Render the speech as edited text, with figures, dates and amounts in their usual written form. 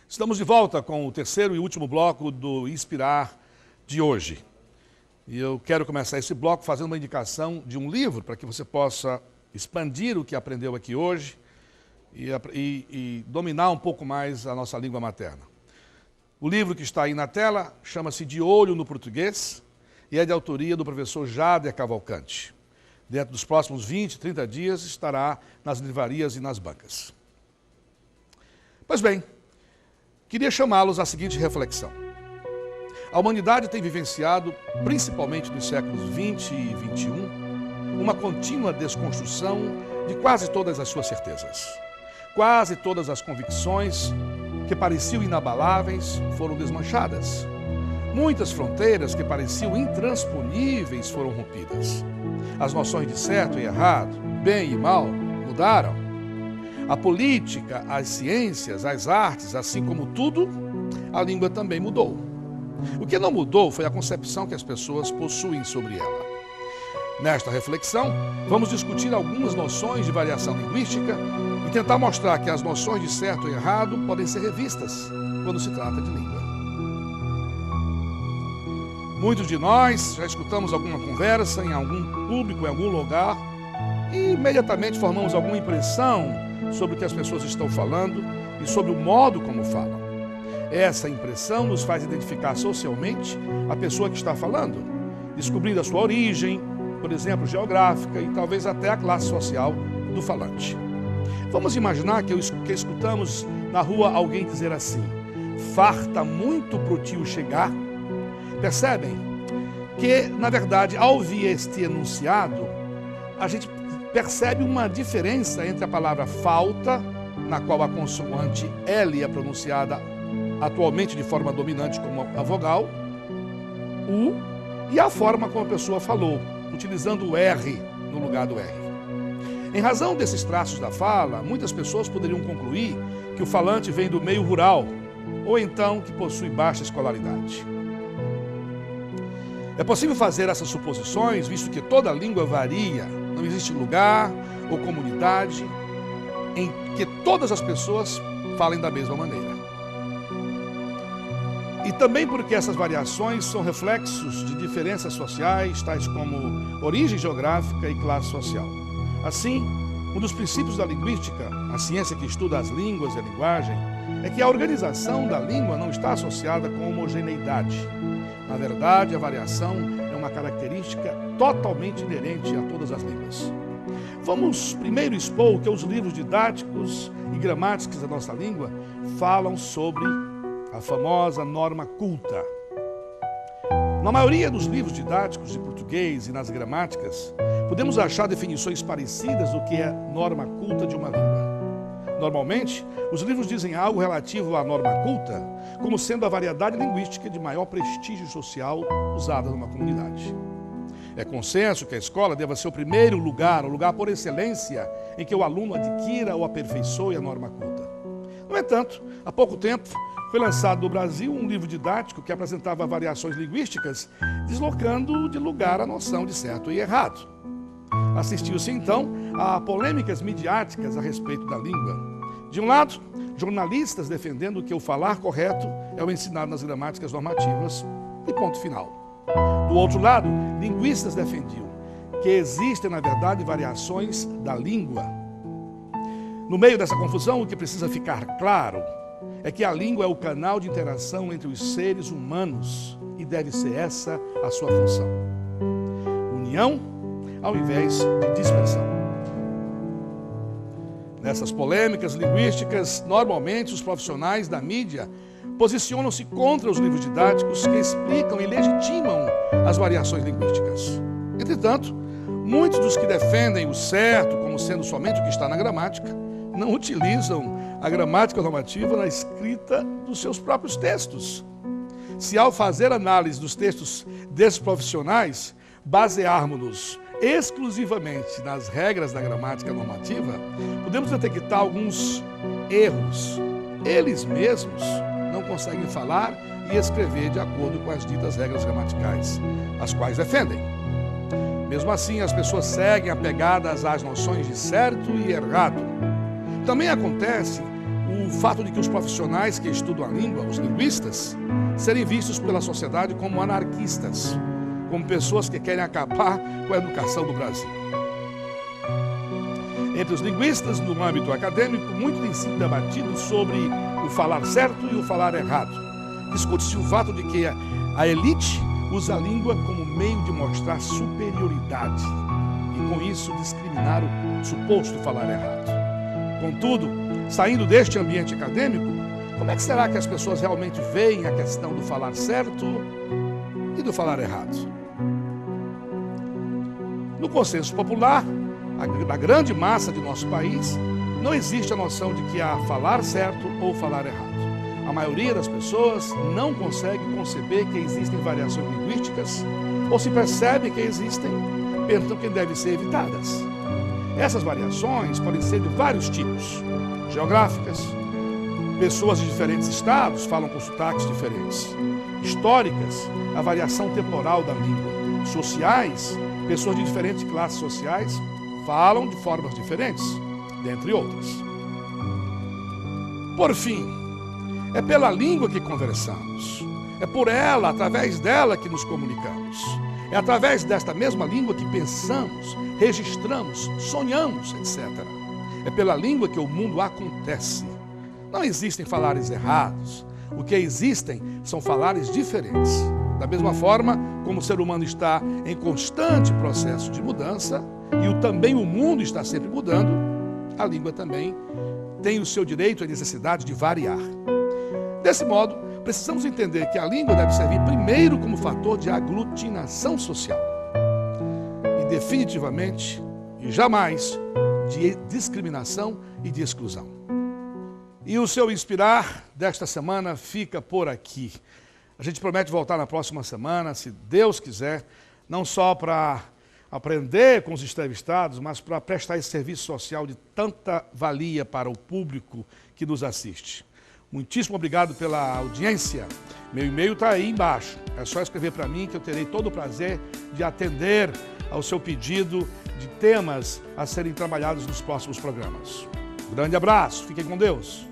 Estamos de volta com o terceiro e último bloco do Inspirar de hoje. E eu quero começar esse bloco fazendo uma indicação de um livro para que você possa expandir o que aprendeu aqui hoje e dominar um pouco mais a nossa língua materna. O livro que está aí na tela chama-se De Olho no Português e é de autoria do professor Jader Cavalcante. Dentro dos próximos 20, 30 dias estará nas livrarias e nas bancas. Pois bem, queria chamá-los à seguinte reflexão. A humanidade tem vivenciado, principalmente nos séculos 20 e 21, uma contínua desconstrução de quase todas as suas certezas. Quase todas as convicções que pareciam inabaláveis foram desmanchadas. Muitas fronteiras que pareciam intransponíveis foram rompidas. As noções de certo e errado, bem e mal, mudaram. A política, as ciências, as artes, assim como tudo, a língua também mudou. O que não mudou foi a concepção que as pessoas possuem sobre ela. Nesta reflexão, vamos discutir algumas noções de variação linguística e tentar mostrar que as noções de certo e errado podem ser revistas quando se trata de língua. Muitos de nós já escutamos alguma conversa em algum público, em algum lugar, e imediatamente formamos alguma impressão sobre o que as pessoas estão falando e sobre o modo como falam. Essa impressão nos faz identificar socialmente a pessoa que está falando, descobrindo a sua origem, por exemplo, geográfica e talvez até a classe social do falante. Vamos imaginar que escutamos na rua alguém dizer assim: farta muito pro tio chegar. Percebem que, na verdade, ao ouvir este enunciado, a gente percebe uma diferença entre a palavra falta, na qual a consoante L é pronunciada atualmente de forma dominante como a vogal, U, e a forma como a pessoa falou, utilizando o R no lugar do R. Em razão desses traços da fala, muitas pessoas poderiam concluir que o falante vem do meio rural, ou então que possui baixa escolaridade. É possível fazer essas suposições, visto que toda língua varia, não existe lugar ou comunidade em que todas as pessoas falem da mesma maneira. E também porque essas variações são reflexos de diferenças sociais, tais como origem geográfica e classe social. Assim, um dos princípios da linguística, a ciência que estuda as línguas e a linguagem, é que a organização da língua não está associada com homogeneidade. Na verdade, a variação é uma característica totalmente inerente a todas as línguas. Vamos primeiro expor o que os livros didáticos e gramáticos da nossa língua falam sobre a famosa norma culta. Na maioria dos livros didáticos de português e nas gramáticas, podemos achar definições parecidas do que é norma culta de uma língua. Normalmente, os livros dizem algo relativo à norma culta como sendo a variedade linguística de maior prestígio social usada numa comunidade. É consenso que a escola deva ser o primeiro lugar, o lugar por excelência em que o aluno adquira ou aperfeiçoe a norma culta. No entanto, há pouco tempo, foi lançado no Brasil um livro didático que apresentava variações linguísticas, deslocando de lugar a noção de certo e errado. Assistiu-se, então, a polêmicas midiáticas a respeito da língua. De um lado, jornalistas defendendo que o falar correto é o ensinado nas gramáticas normativas e ponto final. Do outro lado, linguistas defendiam que existem, na verdade, variações da língua. No meio dessa confusão, o que precisa ficar claro é que a língua é o canal de interação entre os seres humanos e deve ser essa a sua função. União ao invés de dispersão. Nessas polêmicas linguísticas, normalmente os profissionais da mídia posicionam-se contra os livros didáticos que explicam e legitimam as variações linguísticas. Entretanto, muitos dos que defendem o certo como sendo somente o que está na gramática, não utilizam a gramática normativa na escrita dos seus próprios textos. Se ao fazer análise dos textos desses profissionais, basearmos-nos exclusivamente nas regras da gramática normativa, podemos detectar alguns erros. Eles mesmos não conseguem falar e escrever de acordo com as ditas regras gramaticais, as quais defendem. Mesmo assim, as pessoas seguem apegadas às noções de certo e errado. Também acontece o fato de que os profissionais que estudam a língua, os linguistas, serem vistos pela sociedade como anarquistas, como pessoas que querem acabar com a educação do Brasil. Entre os linguistas, no âmbito acadêmico, muito tem sido debatido sobre o falar certo e o falar errado. Discute-se o fato de que a elite usa a língua como meio de mostrar superioridade e, com isso, discriminar o suposto falar errado. Contudo, saindo deste ambiente acadêmico, como é que será que as pessoas realmente veem a questão do falar certo e do falar errado? No consenso popular, na grande massa de nosso país, não existe a noção de que há falar certo ou falar errado. A maioria das pessoas não consegue conceber que existem variações linguísticas ou se percebe que existem, pensam que devem ser evitadas. Essas variações podem ser de vários tipos: geográficas, pessoas de diferentes estados falam com sotaques diferentes; históricas, a variação temporal da língua; sociais, pessoas de diferentes classes sociais falam de formas diferentes, dentre outras. Por fim, é pela língua que conversamos, é por ela, através dela que nos comunicamos. É através desta mesma língua que pensamos, registramos, sonhamos, etc. É pela língua que o mundo acontece. Não existem falares errados. O que existem são falares diferentes. Da mesma forma como o ser humano está em constante processo de mudança e também o mundo está sempre mudando, a língua também tem o seu direito e necessidade de variar. Desse modo, precisamos entender que a língua deve servir primeiro como fator de aglutinação social e definitivamente e jamais de discriminação e de exclusão. E o seu Inspirar desta semana fica por aqui. A gente promete voltar na próxima semana, se Deus quiser, não só para aprender com os entrevistados, mas para prestar esse serviço social de tanta valia para o público que nos assiste. Muitíssimo obrigado pela audiência. Meu e-mail está aí embaixo. É só escrever para mim que eu terei todo o prazer de atender ao seu pedido de temas a serem trabalhados nos próximos programas. Grande abraço, fiquem com Deus.